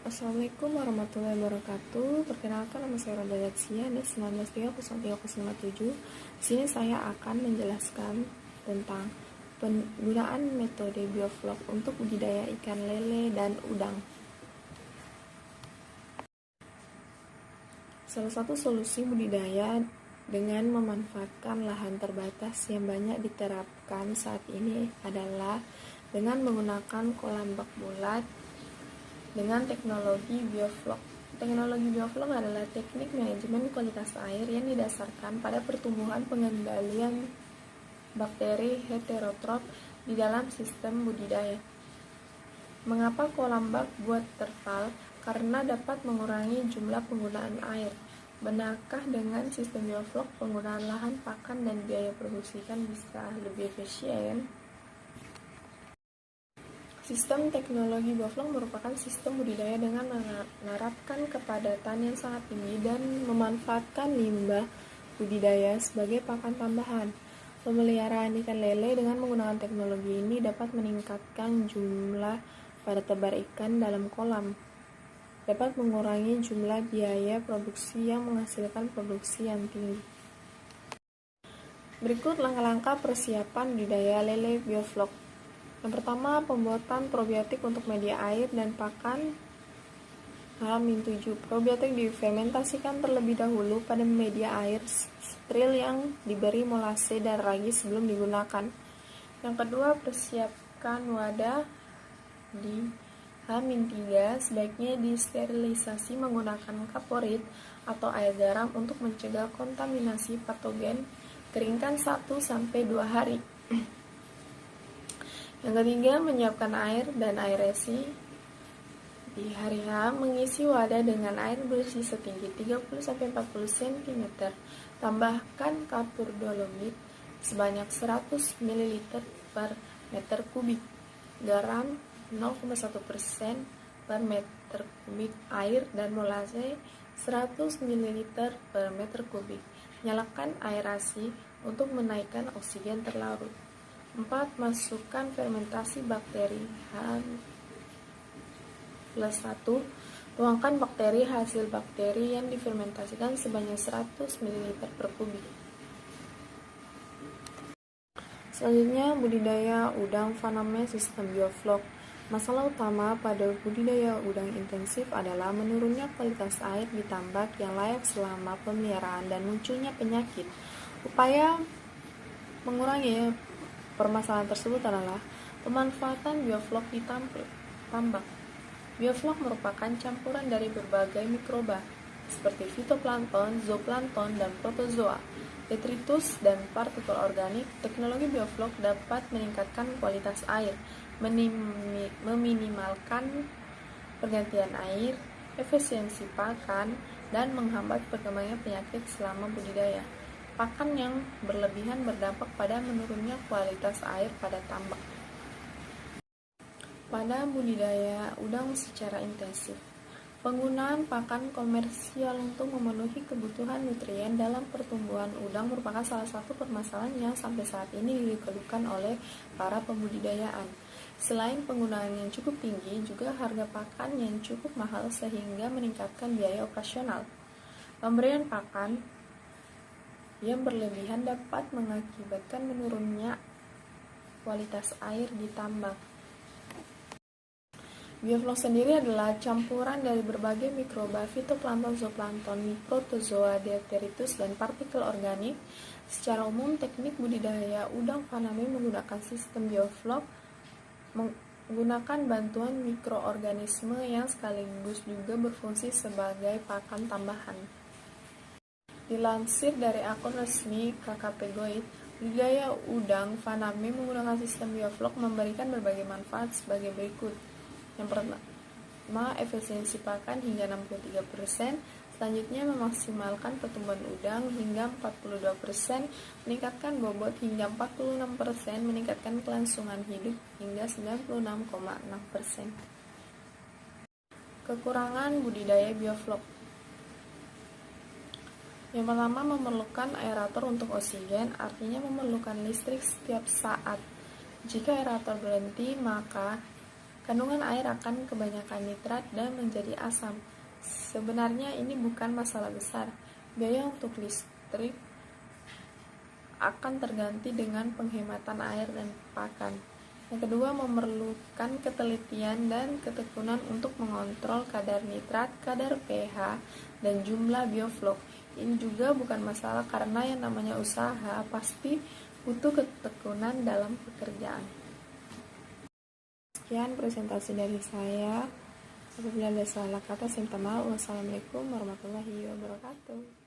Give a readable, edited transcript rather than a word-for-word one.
Assalamualaikum warahmatullahi wabarakatuh. Perkenalkan, nama saya Roda Latsia, NIP 19303057. Di sini saya akan menjelaskan tentang penggunaan metode bioflok untuk budidaya ikan lele dan udang. Salah satu solusi budidaya dengan memanfaatkan lahan terbatas yang banyak diterapkan saat ini adalah dengan menggunakan kolam bak bulat dengan teknologi bioflok. Teknologi bioflok adalah teknik manajemen kualitas air yang didasarkan pada pertumbuhan pengendalian bakteri heterotrof di dalam sistem budidaya. Mengapa kolam bak buat terpal? Karena dapat mengurangi jumlah penggunaan air. Benarkah dengan sistem bioflok penggunaan lahan, pakan, dan biaya produksi ikan bisa lebih efisien? Sistem teknologi bioflok merupakan sistem budidaya dengan menerapkan kepadatan yang sangat tinggi dan memanfaatkan limbah budidaya sebagai pakan tambahan. Pemeliharaan ikan lele dengan menggunakan teknologi ini dapat meningkatkan jumlah pada tebar ikan dalam kolam, dapat mengurangi jumlah biaya produksi yang menghasilkan produksi yang tinggi. Berikut langkah-langkah persiapan budidaya lele bioflok. Yang pertama, pembuatan probiotik untuk media air dan pakan. H-7. Probiotik difermentasikan terlebih dahulu pada media air steril yang diberi molase dan ragi sebelum digunakan. Yang kedua, persiapkan wadah di H-3 sebaiknya disterilisasi menggunakan kaporit atau air garam untuk mencegah kontaminasi patogen. Keringkan 1-2 hari. Yang ketiga, menyiapkan air dan air resi. Di hari H, mengisi wadah dengan air bersih setinggi 30-40 cm. Tambahkan kapur dolomit sebanyak 100 ml per meter kubik. Garam 0,1% per meter kubik air dan molase 100 ml per meter kubik. Nyalakan aerasi untuk menaikkan oksigen terlarut. 4. Masukkan fermentasi bakteri H+1. Tuangkan bakteri hasil bakteri yang difermentasikan sebanyak 100 ml per kubik. Selanjutnya, budidaya udang faname sistem bioflok. Masalah utama pada budidaya udang intensif adalah menurunnya kualitas air di tambak yang layak selama pemeliharaan dan munculnya penyakit. Upaya mengurangi permasalahan tersebut adalah pemanfaatan bioflok di tambak. Bioflok merupakan campuran dari berbagai mikroba seperti fitoplankton, zooplankton, dan protozoa, detritus, dan partikel organik. Teknologi bioflok dapat meningkatkan kualitas air, meminimalkan pergantian air, efisiensi pakan, dan menghambat perkembangan penyakit selama budidaya. Pakan yang berlebihan berdampak pada menurunnya kualitas air pada tambak. Pada budidaya udang secara intensif, penggunaan pakan komersial untuk memenuhi kebutuhan nutrien dalam pertumbuhan udang merupakan salah satu permasalahan yang sampai saat ini dikeluhkan oleh para pembudidayaan. Selain penggunaan yang cukup tinggi, juga harga pakan yang cukup mahal sehingga meningkatkan biaya operasional. Pemberian pakan yang berlebihan dapat mengakibatkan menurunnya kualitas air di tambak. Bioflok sendiri adalah campuran dari berbagai mikroba, fitoplankton, zooplankton, protozoa, detritus, dan partikel organik. Secara umum, teknik budidaya udang faname menggunakan sistem bioflok menggunakan bantuan mikroorganisme yang sekaligus juga berfungsi sebagai pakan tambahan. Dilansir dari akun resmi KKP Goid, budidaya udang faname menggunakan sistem bioflok memberikan berbagai manfaat sebagai berikut. Yang pertama, efisiensi pakan hingga 63%, selanjutnya memaksimalkan pertumbuhan udang hingga 42%, meningkatkan bobot hingga 46%, meningkatkan kelangsungan hidup hingga 96,6%. Kekurangan budidaya bioflok. Yang pertama, memerlukan aerator untuk oksigen, artinya memerlukan listrik setiap saat. Jika aerator berhenti, maka Kandungan air akan kebanyakan nitrat dan menjadi asam. Sebenarnya ini bukan masalah besar. Biaya untuk listrik akan terganti dengan penghematan air dan pakan. Yang kedua, memerlukan ketelitian dan ketekunan untuk mengontrol kadar nitrat, kadar pH, dan jumlah bioflok. Ini juga bukan masalah karena yang namanya usaha pasti butuh ketekunan dalam pekerjaan. Sekian presentasi dari saya. Apabila ada salah kata, saya minta maaf. Wassalamualaikum warahmatullahi wabarakatuh.